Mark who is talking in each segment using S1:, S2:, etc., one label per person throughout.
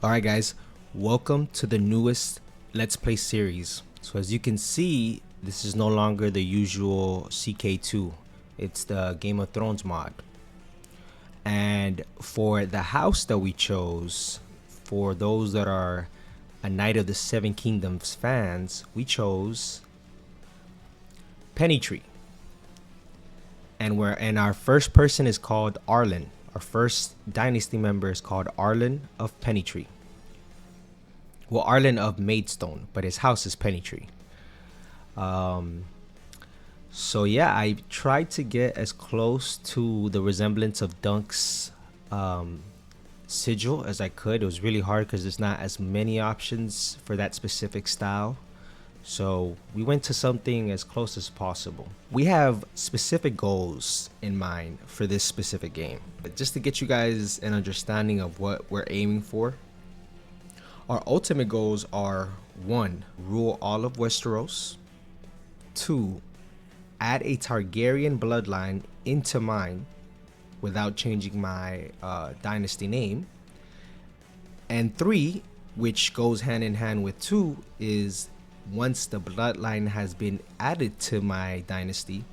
S1: Alright guys, welcome to the newest Let's Play series. So as you can see, this is no longer the usual CK2. It's the Game of Thrones mod. And for the house that we chose, for those that are a Knight of the Seven Kingdoms fans, we chose Pennytree. And our first person is called Arlen. Our first dynasty member is called Arlen of Pennytree. Well, Arlen of Maidstone, but his house is Pennytree. So yeah, I tried to get as close to the resemblance of Dunk's sigil as I could. It was really hard because there's not as many options for that specific style. So we went to something as close as possible. We have specific goals in mind for this specific game. But just to get you guys an understanding of what we're aiming for, our ultimate goals are 1. Rule all of Westeros. 2. Add a Targaryen bloodline into mine without changing my dynasty name. And 3, which goes hand in hand with 2, is once the bloodline has been added to my dynasty,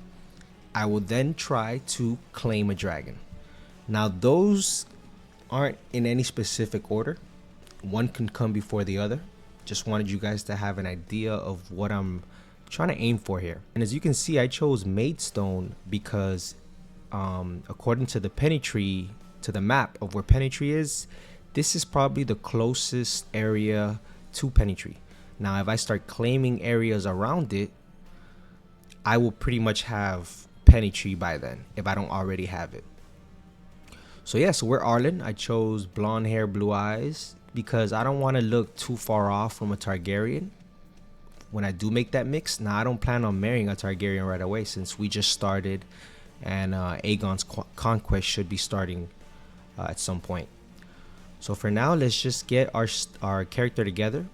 S1: I will then try to claim a dragon. Now those aren't in any specific order. One can come before the other. Just wanted you guys to have an idea of what I'm trying to aim for here. And as you can see, I chose Maidstone because according to the Pennytree, to the map of where Pennytree is, this is probably the closest area to Pennytree. Now if I start claiming areas around it, I will pretty much have Pennytree by then if I don't already have it. So yeah, so we're Arlen. I chose blonde hair, blue eyes because I don't want to look too far off from a Targaryen when I do make that mix. Now I don't plan on marrying a Targaryen right away since we just started and Aegon's conquest should be starting at some point. So for now, let's just get our character together.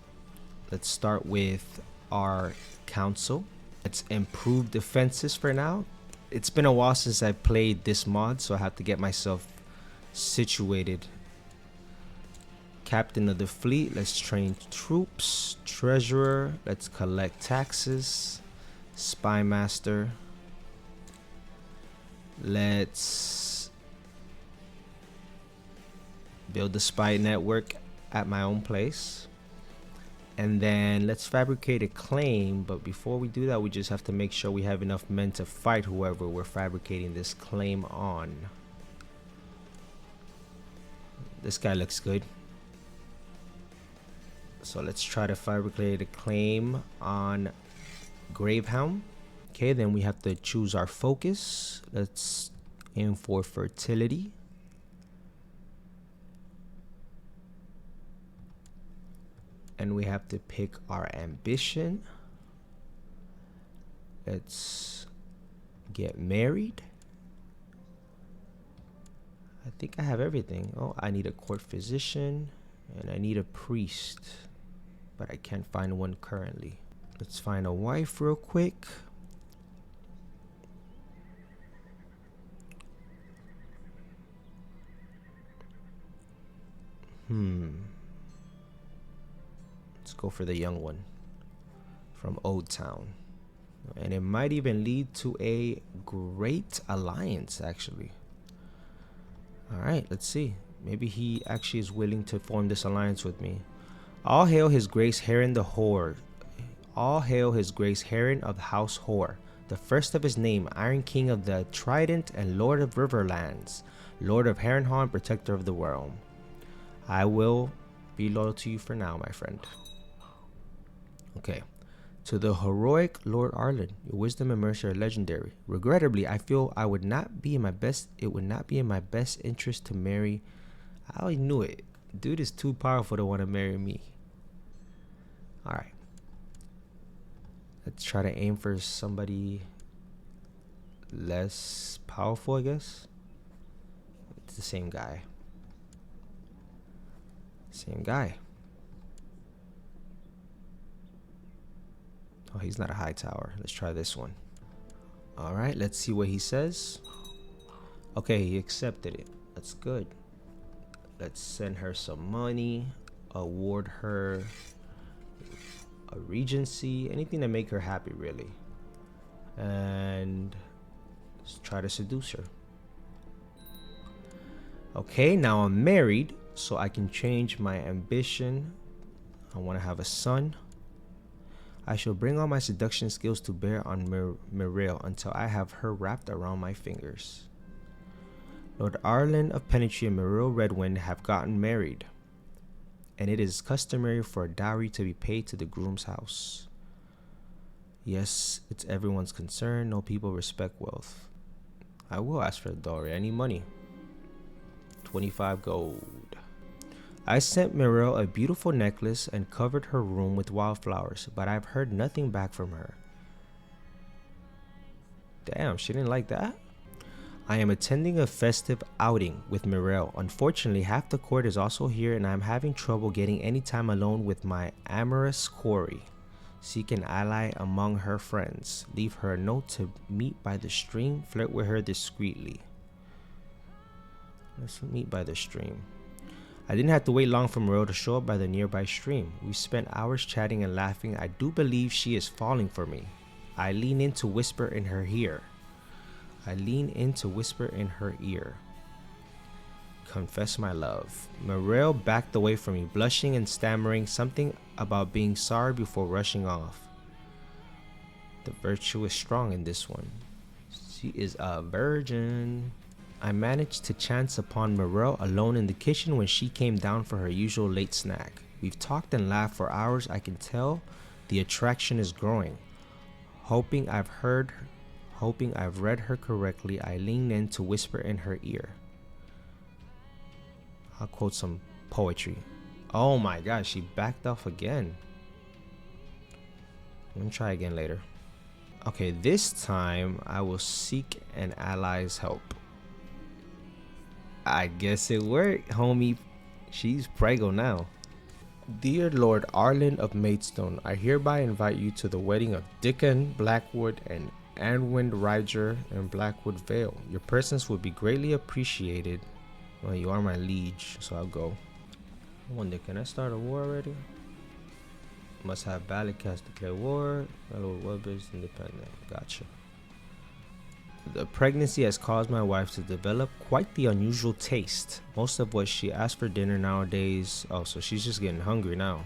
S1: Let's start with our council. Let's improve defenses for now. It's been a while since I played this mod, so I have to get myself situated. Captain of the fleet, let's train troops. Treasurer, let's collect taxes. Spy master, let's build the spy network at my own place. And then let's fabricate a claim, but before we do that, we just have to make sure we have enough men to fight whoever we're fabricating this claim on. This guy looks good. So let's try to fabricate a claim on Gravehelm. Okay, then we have to choose our focus. Let's aim for fertility. And we have to pick our ambition. Let's get married. I think I have everything. Oh, I need a court physician and I need a priest, but I can't find one currently. Let's find a wife real quick. Let's go for the young one from Old Town. And it might even lead to a great alliance, actually. Alright, let's see. Maybe he actually is willing to form this alliance with me. All hail his grace Heron the Whore. All hail his grace Heron of House Whore, the first of his name, Iron King of the Trident and Lord of Riverlands, Lord of Harrenhal and Protector of the Realm. I will be loyal to you for now, my friend. Okay. To the heroic Lord Arlen, your wisdom and mercy are legendary. Regrettably, I feel it would not be in my best interest to marry. I always knew it. Dude is too powerful to want to marry me. Alright. Let's try to aim for somebody less powerful, I guess. It's the same guy. Same guy. Oh, he's not a high tower. Let's try this one. Alright, let's see what he says. Okay, he accepted it. That's good. Let's send her some money. award her a regency, anything to make her happy, really. And try to seduce her. Okay, now I'm married, so I can change my ambition. I want to have a son. I shall bring all my seduction skills to bear on Miriel until I have her wrapped around my fingers. Lord Arlen of Pennytree and Miriel Redwind have gotten married, and it is customary for a dowry to be paid to the groom's house. Yes, it's everyone's concern. No people respect wealth. I will ask for a dowry. I need money. 25 gold. I sent Miriel a beautiful necklace and covered her room with wildflowers, but I've heard nothing back from her. Damn, she didn't like that? I am attending a festive outing with Miriel. Unfortunately, half the court is also here, and I'm having trouble getting any time alone with my amorous quarry. Seek an ally among her friends. Leave her a note to meet by the stream. Flirt with her discreetly. Let's meet by the stream. I didn't have to wait long for Miriel to show up by the nearby stream. We spent hours chatting and laughing. I do believe she is falling for me. I lean in to whisper in her ear. Confess my love. Miriel backed away from me, blushing and stammering something about being sorry before rushing off. The virtue is strong in this one. She is a virgin. I managed to chance upon Miriel alone in the kitchen when she came down for her usual late snack. We've talked and laughed for hours. I can tell the attraction is growing. Hoping I've read her correctly, I lean in to whisper in her ear. I'll quote some poetry. Oh my gosh, she backed off again. I'm gonna try again later. Okay, this time I will seek an ally's help. I guess it worked, homie. She's prego now. Dear Lord Arlen of Maidstone, I hereby invite you to the wedding of Dickon Blackwood and Anwyn Ryger in Blackwood Vale. Your presence would be greatly appreciated. Well, you are my liege, so I'll go. I wonder, can I start a war already? Must have ballot cast declare war. Fellow Webbers independent. Gotcha. The pregnancy has caused my wife to develop quite the unusual taste. Most of what she asks for dinner nowadays. Oh, so she's just getting hungry now.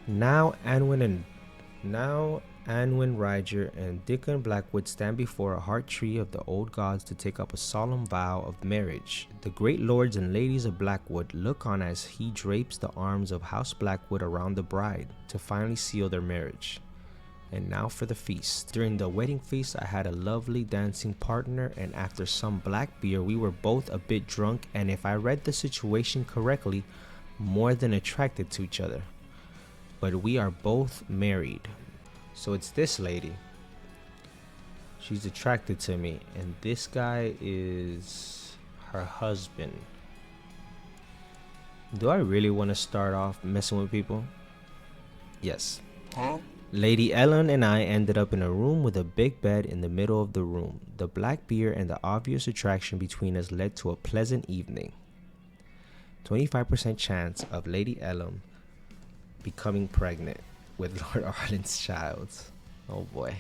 S1: Now Anwyn Ryger and Dickon Blackwood stand before a heart tree of the old gods to take up a solemn vow of marriage. The great lords and ladies of Blackwood look on as he drapes the arms of House Blackwood around the bride to finally seal their marriage. And now for the feast. During the wedding feast, I had a lovely dancing partner, and after some black beer, we were both a bit drunk, and if I read the situation correctly, more than attracted to each other. But we are both married. So it's this lady. She's attracted to me, and this guy is her husband. Do I really want to start off messing with people? Yes. Huh? Lady Ellen and I ended up in a room with a big bed in the middle of the room. The black beer and the obvious attraction between us led to a pleasant evening. 25% chance of Lady Ellen becoming pregnant with Lord Arlen's child. Oh boy.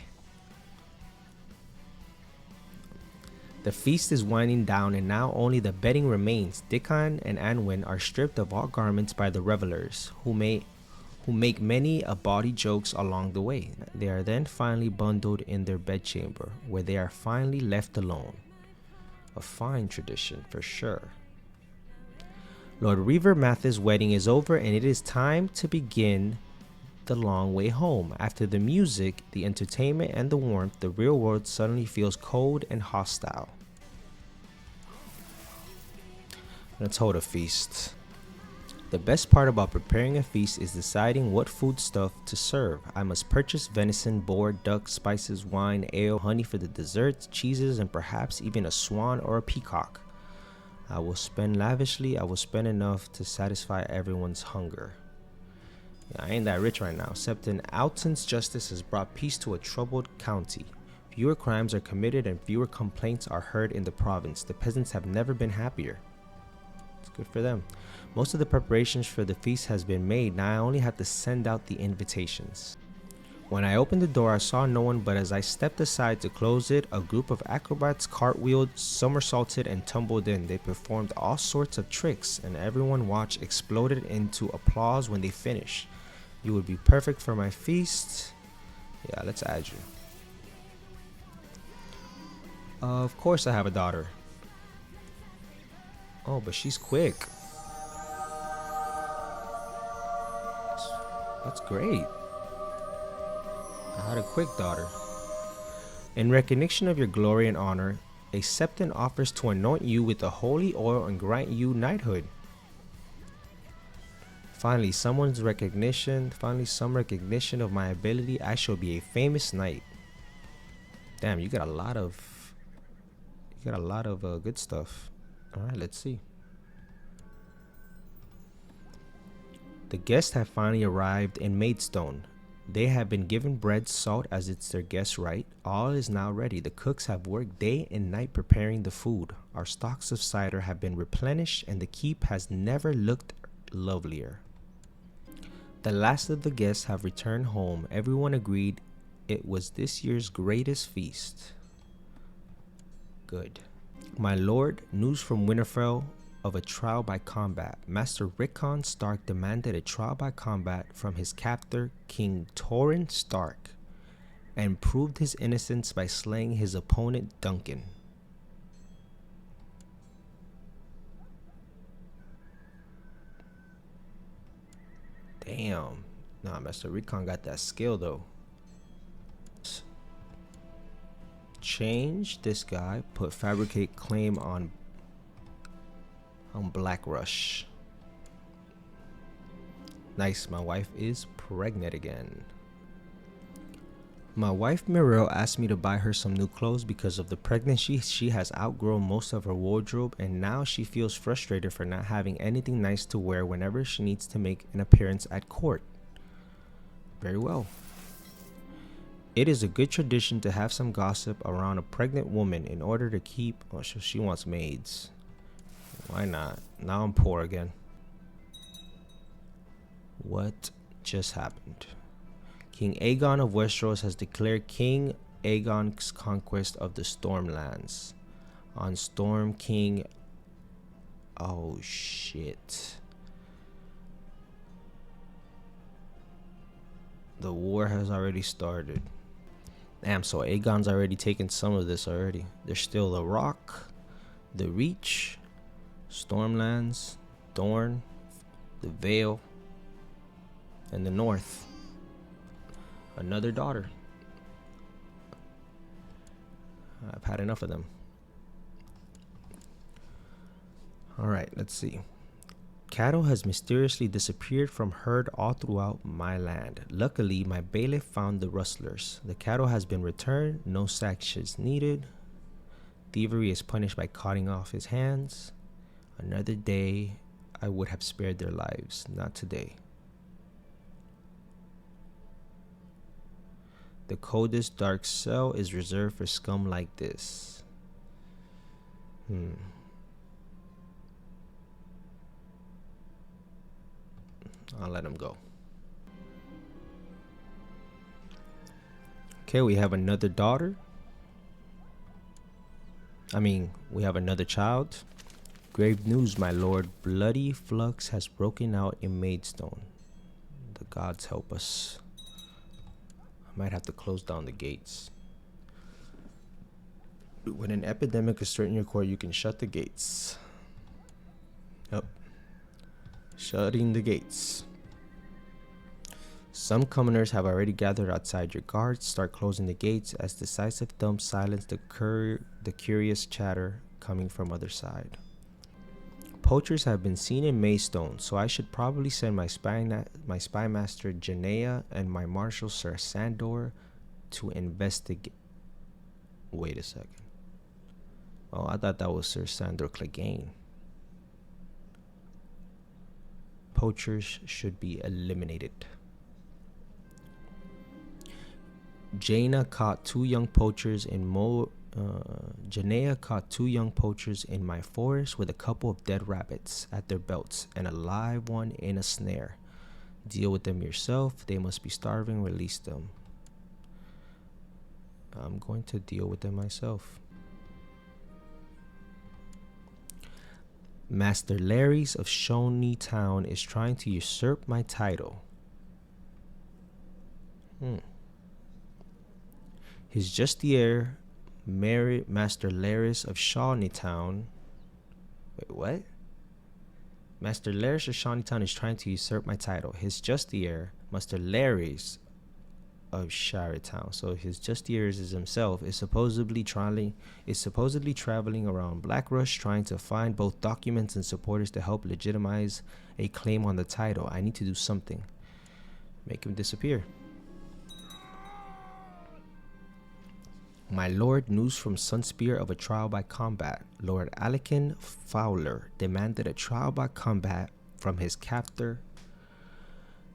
S1: The feast is winding down, and now only the bedding remains. Dickon and Anwyn are stripped of all garments by the revelers, who make many a bawdy jokes along the way. They are then finally bundled in their bedchamber, where they are finally left alone. A fine tradition for sure. Lord Reaver Mathis' wedding is over, and it is time to begin the long way home. After the music, the entertainment, and the warmth, the real world suddenly feels cold and hostile. Let's hold a feast. The best part about preparing a feast is deciding what foodstuff to serve. I must purchase venison, boar, duck, spices, wine, ale, honey for the desserts, cheeses, and perhaps even a swan or a peacock. I will spend lavishly. I will spend enough to satisfy everyone's hunger. I ain't that rich right now. Septon Alton's justice has brought peace to a troubled county. Fewer crimes are committed and fewer complaints are heard in the province. The peasants have never been happier. It's good for them. Most of the preparations for the feast has been made. Now I only have to send out the invitations. When I opened the door, I saw no one, but as I stepped aside to close it, a group of acrobats cartwheeled, somersaulted, and tumbled in. They performed all sorts of tricks, and everyone watched exploded into applause when they finished. You would be perfect for my feast. Yeah, let's add you. Of course I have a daughter. Oh, but she's quick. That's great. I had a quick daughter. In recognition of your glory and honor, a septon offers to anoint you with the holy oil and grant you knighthood. Finally, some recognition of my ability. I shall be a famous knight. Damn, you got a lot of good stuff. All right, let's see. The guests have finally arrived in Maidstone. They have been given bread, salt, as it's their guest right. All is now ready. The cooks have worked day and night preparing the food. Our stocks of cider have been replenished, and the keep has never looked lovelier. The last of the guests have returned home. Everyone agreed it was this year's greatest feast. Good. My lord, news from Winterfell of a trial by combat. Master Rickon Stark demanded a trial by combat from his captor, King Torrhen Stark, and proved his innocence by slaying his opponent, Duncan. Damn. Nah, Master Rickon got that skill though. Change this guy, put fabricate claim on Black Rush. Nice, my wife is pregnant again. My wife Muriel asked me to buy her some new clothes because of the pregnancy. She has outgrown most of her wardrobe, and now she feels frustrated for not having anything nice to wear whenever she needs to make an appearance at court. Very well. It is a good tradition to have some gossip around a pregnant woman in order to keep... Oh, so she wants maids. Why not? Now I'm poor again. What just happened? King Aegon of Westeros has declared King Aegon's conquest of the Stormlands. On Storm King... Oh, shit. The war has already started. Damn, so Aegon's already taken some of this already. There's still the Rock, the Reach, Stormlands, Dorne, the Vale, and the North. Another daughter. I've had enough of them. Alright, let's see. Cattle has mysteriously disappeared from herd all throughout my land. Luckily, my bailiff found the rustlers. The cattle has been returned. No sanctions needed. Thievery is punished by cutting off his hands. Another day, I would have spared their lives. Not today. The coldest dark cell is reserved for scum like this. I'll let him go. Okay, we have another daughter. We have another child. Grave news, my lord. Bloody flux has broken out in Maidstone. The gods help us. I might have to close down the gates. When an epidemic is threatening your court, you can shut the gates. Yep. Shutting the gates. Some commoners have already gathered outside your guards. Start closing the gates as decisive thumps silence the curious chatter coming from other side. Poachers have been seen in Maidstone, so I should probably send my spy master Janea and my marshal Sir Sandor to investigate. Wait a second. Oh, I thought that was Sir Sandor Clegane. Poachers should be eliminated. Jaina caught 2 young poachers in Janaea caught 2 young poachers in my forest with a couple of dead rabbits at their belts and a live one in a snare. Deal with them yourself. They must be starving. Release them. I'm going to deal with them myself. Master Larry's of Shawnee Town is trying to usurp my title. His Justier married Master Larry's of Shawnee Town. Wait, what? Master Larry's of Shawnee Town is trying to usurp my title. His Justier, Master Larry's of Shire Town. So his Justiers is himself is supposedly traveling around Blackrush trying to find both documents and supporters to help legitimize a claim on the title. I need to do something. Make him disappear. My lord, news from Sunspear of a trial by combat. Lord Alekin Fowler demanded a trial by combat from his captor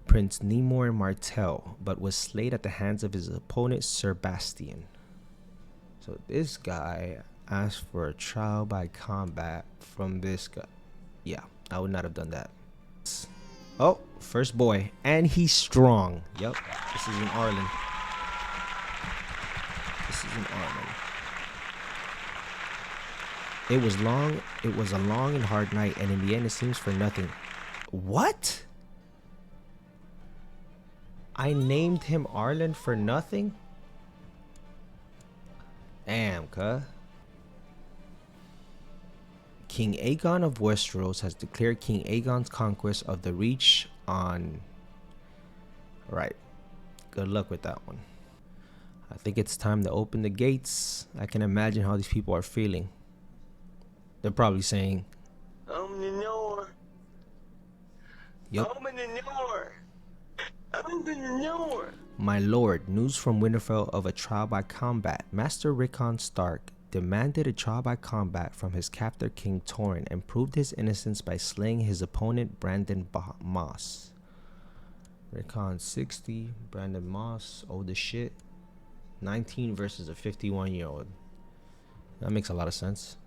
S1: Prince Nemor Martell, but was slayed at the hands of his opponent Sir Bastian. So this guy asked for a trial by combat from this guy. Yeah, I would not have done that. Oh, first boy, and he's strong. Yep, this is in Arlen. It was a long and hard night, and in the end it seems for nothing. What? I named him Arlen for nothing? Damn, cuh. King Aegon of Westeros has declared King Aegon's conquest of the Reach on... Right. Good luck with that one. I think it's time to open the gates. I can imagine how these people are feeling. They're probably saying,
S2: Open the door.
S1: Yep.
S2: Open the door. Open the door.
S1: My lord, news from Winterfell of a trial by combat. Master Rickon Stark demanded a trial by combat from his captor King Torrhen and proved his innocence by slaying his opponent Brandon Moss. Rickon 60, Brandon Moss, old as shit. 19 versus a 51-year-old. That makes a lot of sense.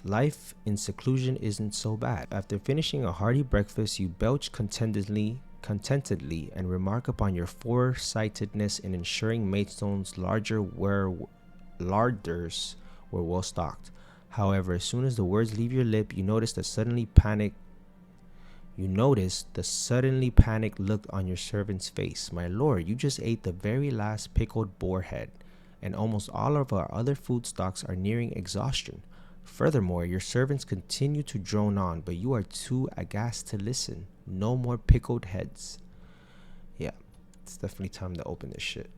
S1: Life in seclusion isn't so bad. After finishing a hearty breakfast, you belch contentedly and remark upon your foresightedness in ensuring Maidstone's larders were well stocked. However, as soon as the words leave your lip, you notice the suddenly panicked look on your servant's face. My lord, you just ate the very last pickled boar head, and almost all of our other food stocks are nearing exhaustion. Furthermore, your servants continue to drone on, but you are too aghast to listen. No more pickled heads. Yeah, it's definitely time to open this shit.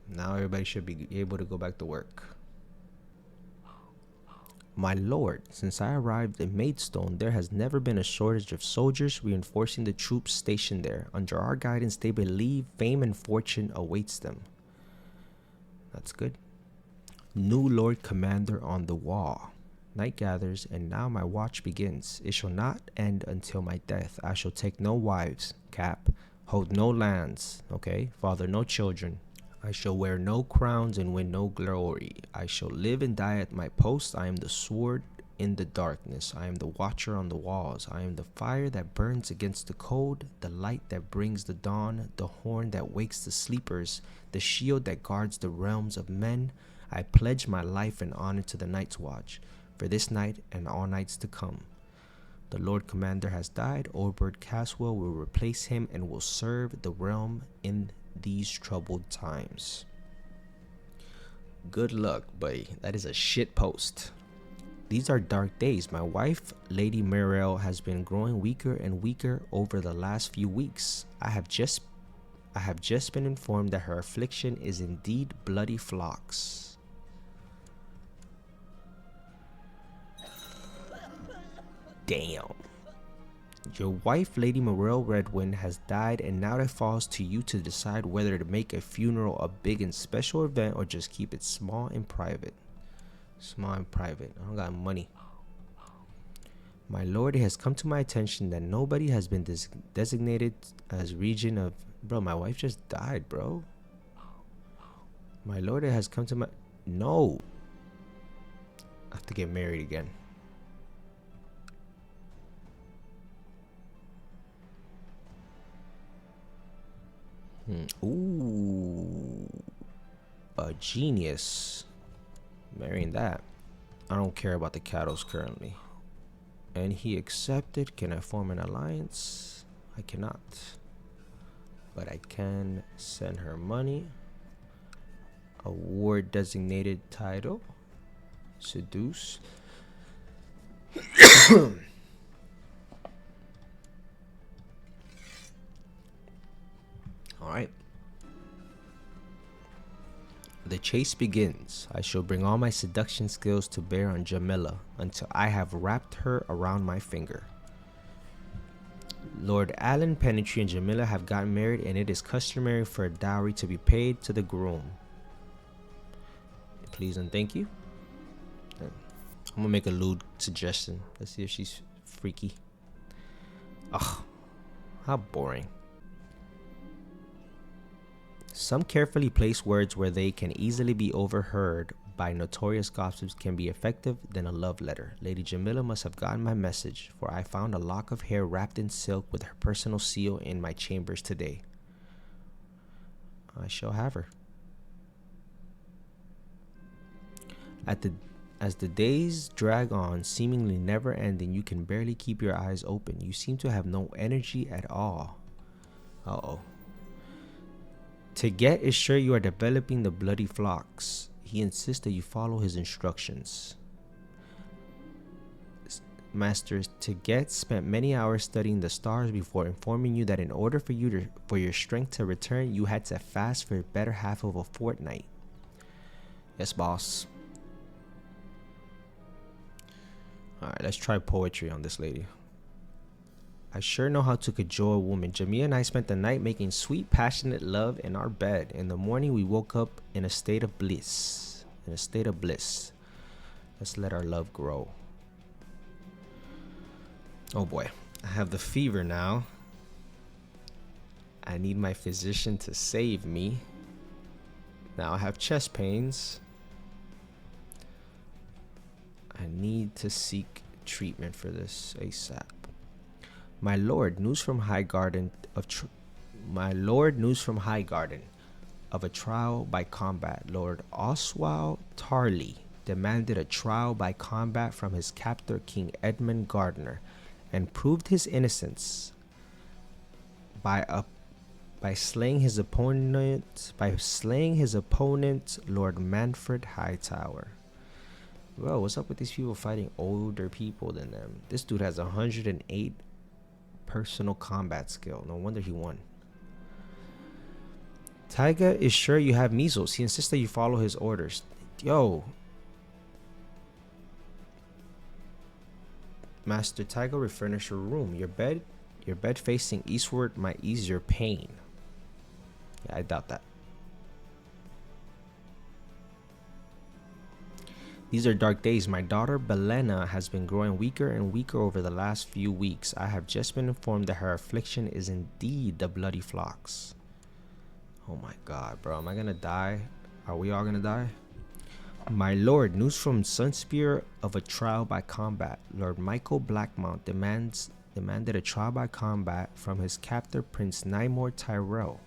S1: Now everybody should be able to go back to work. My lord, since I arrived in Maidstone, there has never been a shortage of soldiers reinforcing the troops stationed there. Under our guidance, they believe fame and fortune awaits them. That's good. New Lord Commander on the wall. Night gathers, and now my watch begins. It shall not end until my death. I shall take no wives, Cap. Hold no lands, okay? Father no children. I shall wear no crowns and win no glory. I shall live and die at my post. I am the sword in the darkness. I am the watcher on the walls. I am the fire that burns against the cold, the light that brings the dawn, the horn that wakes the sleepers, the shield that guards the realms of men. I pledge my life and honor to the Night's Watch, for this night and all nights to come. The Lord Commander has died. Oberyn Caswell will replace him and will serve the realm in these troubled times. Good luck, buddy. That is a shit post. These are dark days. My wife, Lady Muriel, has been growing weaker and weaker over the last few weeks. I have just been informed that her affliction is indeed bloody flux. Damn. Your wife, Lady Morel Redwind, has died, and now it falls to you to decide whether to make a funeral a big and special event or just keep it small and private. Small and private. I don't got money. My lord, it has come to my attention that nobody has been designated as region of... Bro, my wife just died, bro. My lord, it has come to my... No. I have to get married again. Ooh. A genius. Marrying that. I don't care about the cattles currently. And he accepted. Can I form an alliance? I cannot. But I can send her money. Award designated title. Seduce. Alright. The chase begins. I shall bring all my seduction skills to bear on Jamila until I have wrapped her around my finger. Lord Alan Pennytree and Jamila have gotten married, and it is customary for a dowry to be paid to the groom. Please and thank you. I'm gonna make a lewd suggestion. Let's see if she's freaky. Ugh, how boring. Some carefully placed words where they can easily be overheard by notorious gossips can be effective than a love letter. Lady Jamila must have gotten my message, for I found a lock of hair wrapped in silk with her personal seal in my chambers today. I shall have her. As the days drag on, seemingly never ending, you can barely keep your eyes open. You seem to have no energy at all. Uh-oh. Teget is sure you are developing the bloody flux. He insists that you follow his instructions. Master Teget spent many hours studying the stars before informing you that in order for your strength to return, you had to fast for a better half of a fortnight. Yes, boss. Alright, let's try poetry on this lady. I sure know how to cajole a woman. Jamia and I spent the night making sweet, passionate love in our bed. In the morning, we woke up in a state of bliss. Let's let our love grow. Oh boy, I have the fever now. I need my physician to save me. Now I have chest pains. I need to seek treatment for this ASAP. My lord, news from Highgarden of a trial by combat. Lord Oswald Tarley demanded a trial by combat from his captor King Edmund Gardner, and proved his innocence by slaying his opponent Lord Manfred Hightower. Bro, what's up with these people fighting older people than them? This dude has 108 personal combat skill. No wonder he won. Taiga is sure you have measles. He insists that you follow his orders. Yo. Master Taiga, refurnish your room. Your bed facing eastward might ease your pain. Yeah, I doubt that. These are dark days. My daughter Belena has been growing weaker and weaker over the last few weeks. I have just been informed that her affliction is indeed the bloody flux. Oh my god, bro. Am I gonna die? Are we all gonna die? My lord, news from Sunspear of a trial by combat. Lord Michael Blackmount demanded a trial by combat from his captor Prince Nymor Tyrell.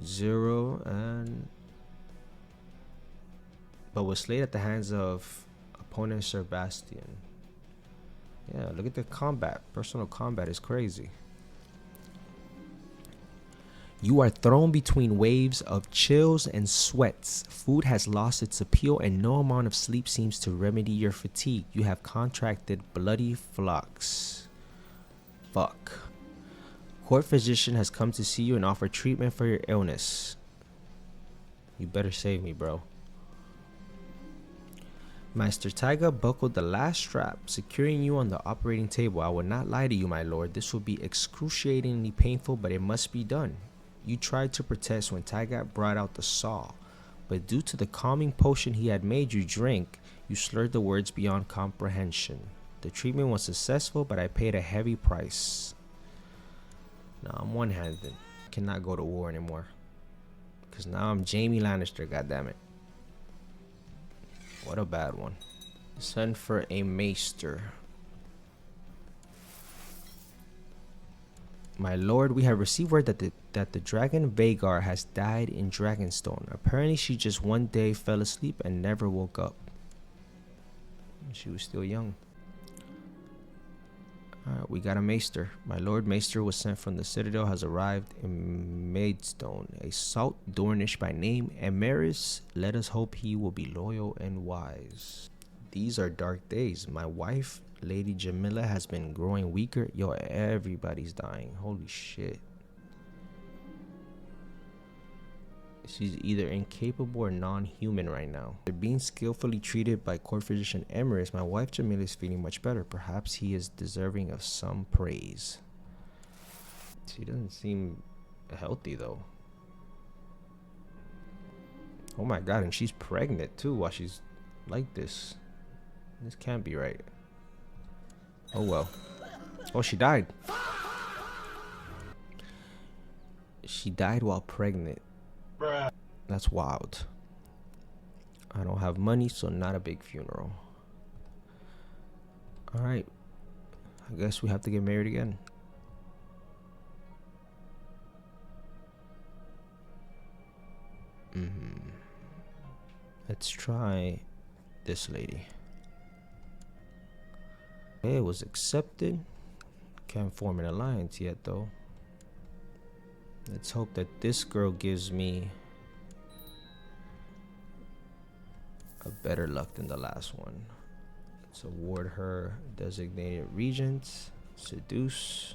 S1: 0 and... but was slain at the hands of opponent Sebastian. Yeah, look at the combat. Personal combat is crazy. You are thrown between waves of chills and sweats. Food has lost its appeal, and no amount of sleep seems to remedy your fatigue. You have contracted bloody flux. Fuck. Court physician has come to see you and offer treatment for your illness. You better save me, bro. Master Taiga buckled the last strap, securing you on the operating table. I will not lie to you, my lord. This will be excruciatingly painful, but it must be done. You tried to protest when Taiga brought out the saw, but due to the calming potion he had made you drink, you slurred the words beyond comprehension. The treatment was successful, but I paid a heavy price. Now I'm one-handed. I cannot go to war anymore. because now I'm Jaime Lannister, goddammit. What a bad one. Send for a maester. My lord, we have received word that the dragon Vhagar has died in Dragonstone. Apparently she just one day fell asleep and never woke up. She was still young. Alright, we got a maester. My lord maester was sent from the citadel, has arrived in Maidstone. A salt Dornish by name, Emeris. Let us hope he will be loyal and wise. These are dark days. My wife, Lady Jamila, has been growing weaker. Yo, everybody's dying. Holy shit. She's either incapable or non-human right now. They're being skillfully treated by court physician Emeris. My wife Jamila is feeling much better. Perhaps he is deserving of some praise. She doesn't seem healthy though. Oh my god, and she's pregnant too while she's like this. This can't be right. Oh well. Oh, she died. She died while pregnant.
S2: Bruh.
S1: That's wild. I don't have money, so not a big funeral. Alright. I guess we have to get married again. Let's try this lady. Okay, it was accepted. Can't form an alliance yet though. Let's hope that this girl gives me a better luck than the last one. Let's award her designated regents. Seduce.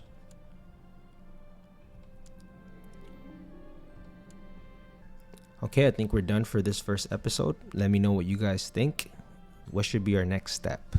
S1: Okay, I think we're done for this first episode. Let me know what you guys think. What should be our next step?